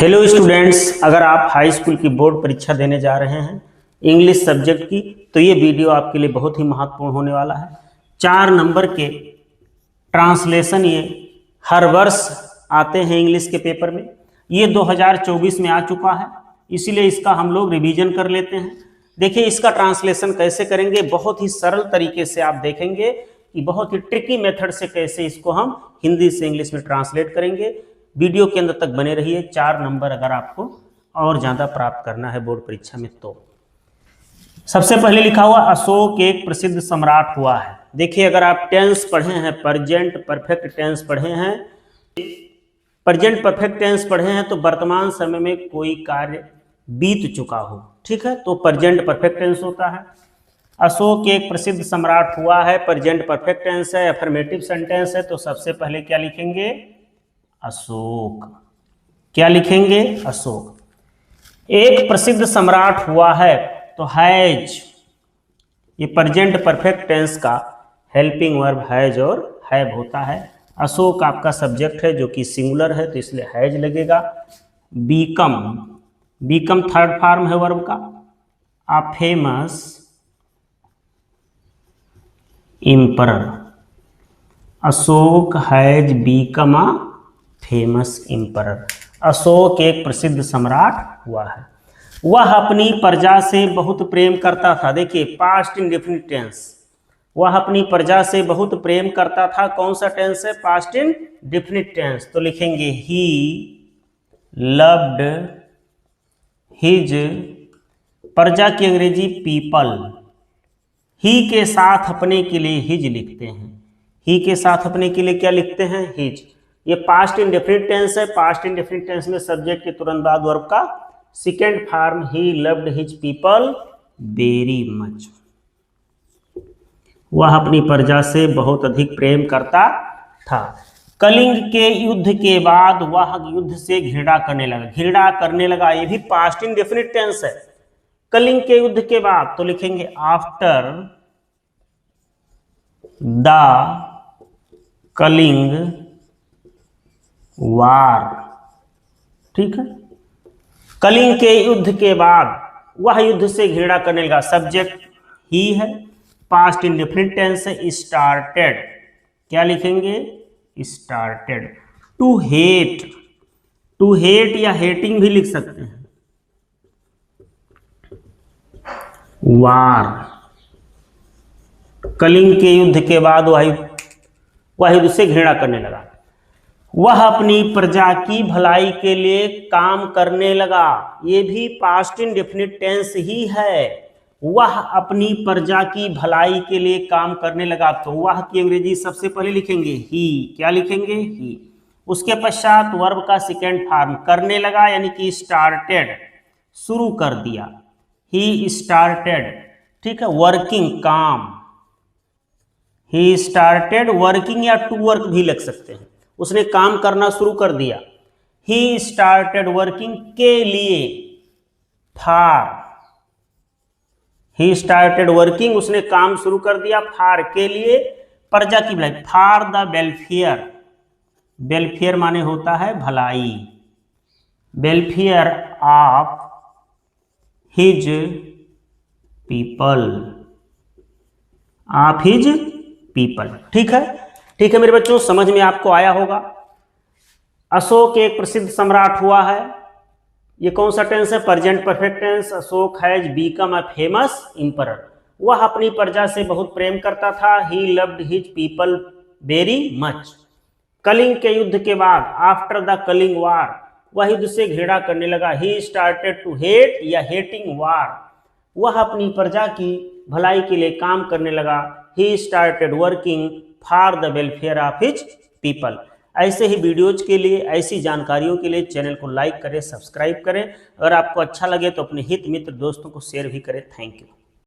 Hello students, अगर आप high school की बोर्ड परीक्षा देने जा रहे हैं इंग्लिश सब्जेक्ट की, तो ये वीडियो आपके लिए बहुत ही महत्वपूर्ण होने वाला है। 4 नंबर के ट्रांसलेशन ये हर वर्ष आते हैं इंग्लिश के पेपर में। ये 2024 में आ चुका है, इसीलिए इसका हम लोग रिवीजन कर लेते हैं। देखिए इसका ट्रांसलेशन कैसे करेंगे, बहुत ही सरल तरीके से आप देखेंगे कि बहुत ही ट्रिकी मेथड से कैसे इसको हम हिंदी से इंग्लिश में ट्रांसलेट करेंगे। वीडियो के अंदर तक बने रहिए। 4 नंबर अगर आपको और ज़्यादा प्राप्त करना है बोर्ड परीक्षा में तो। सबसे पहले लिखा हुआ अशोक एक प्रसिद्ध सम्राट हुआ है। देखिए अगर आप टेंस पढ़े हैं, प्रेजेंट परफेक्ट टेंस पढ़े हैं, प्रेजेंट परफेक्ट टेंस पढ़े हैं तो वर्तमान समय में कोई कार्य बीत चुका हो, ठीक है, तो प्रेजेंट परफेक्ट टेंस होता है। अशोक एक प्रसिद्ध सम्राट हुआ है, प्रेजेंट परफेक्ट टेंस है, अफर्मेटिव सेंटेंस है, तो सबसे पहले क्या लिखेंगे? अशोक। क्या लिखेंगे? अशोक। एक प्रसिद्ध सम्राट हुआ है तो हैज, ये प्रेजेंट परफेक्ट टेंस का हेल्पिंग वर्ब हैज और हैव होता है। अशोक आपका सब्जेक्ट है जो कि सिंगुलर है तो इसलिए हैज लगेगा। बीकम, बीकम थर्ड फॉर्म है वर्ब का। A famous emperor, Ashoka has become a famous emperor. Ashoka एक प्रसिद्ध सम्राट हुआ है। वह अपनी प्रजा से बहुत प्रेम करता था। देखिए पास्ट इंडेफिनिट टेंस, वह अपनी प्रजा से बहुत प्रेम करता था। कौन सा टेंस है? पास्ट इंडेफिनिट टेंस, तो लिखेंगे ही लव्ड हिज, प्रजा की अंग्रेजी पीपल। ही के साथ अपने के लिए हिज लिखते हैं। ही के साथ अपने के लिए क्या लिखते हैं? हिज। ये पास्ट इंडेफिनिट टेंस है। पास्ट इंडेफिनिट टेंस में सब्जेक्ट के तुरंत बाद वर्ब का सेकेंड फॉर्म ही loved his people very much. वह अपनी प्रजा से बहुत अधिक प्रेम करता था। कलिंग के युद्ध के बाद वह युद्ध से घृणा करने लगा। घृणा करने लगा, ये भी पास्ट इंडेफिनिट टेंस है। कलिंग के युद्ध के बाद तो लिखेंगे आफ्टर द कलिंग वार, ठीक है। कलिंग के युद्ध के बाद वह युद्ध से घृणा करने लगा, सब्जेक्ट ही है, पास्ट इंडेफिनिट टेंस है। स्टार्टेड, क्या लिखेंगे? Started. To hate, to hate या हेटिंग भी लिख सकते हैं। वार, कलिंग के युद्ध के बाद वह युद्ध से घृणा करने लगा। वह अपनी प्रजा की भलाई के लिए काम करने लगा, ये भी पास्ट इंडेफिनिट टेंस ही है। वह अपनी प्रजा की भलाई के लिए काम करने लगा, तो वह की अंग्रेजी सबसे पहले लिखेंगे ही। क्या लिखेंगे? ही। उसके पश्चात वर्ब का सेकेंड फॉर्म करने लगा, यानी कि स्टार्टेड, शुरू कर दिया। ही स्टार्टेड, ठीक है। वर्किंग, काम। ही स्टार्टेड वर्किंग या टू वर्क भी लग सकते हैं। उसने काम करना शुरू कर दिया। ही स्टार्टेड वर्किंग के लिए, फॉर। ही स्टार्टेड वर्किंग, उसने काम शुरू कर दिया, फॉर के लिए, प्रजा की भलाई, फॉर द वेलफेयर। वेलफेयर माने होता है भलाई। Welfare of his people, of his people, ठीक है। ठीक है मेरे बच्चों, समझ में आपको आया होगा। अशोक एक प्रसिद्ध सम्राट हुआ है, ये कौन सा टेंस है? Present perfect tense. Ashok has become a famous emperor. वह अपनी प्रजा से बहुत प्रेम करता था। He loved his people very much. Kalinga के युद्ध के बाद, आफ्टर द कलिंग वार, वह युद्ध से घृणा करने लगा। ही स्टार्टेड टू हेट या हेटिंग वार। वह अपनी प्रजा की भलाई के लिए काम करने लगा। He started working for the welfare of his people. ऐसे ही वीडियोज के लिए, ऐसी जानकारियों के लिए चैनल को लाइक करें, सब्सक्राइब करें। अगर आपको अच्छा लगे तो अपने हित मित्र दोस्तों को शेयर भी करें। Thank you.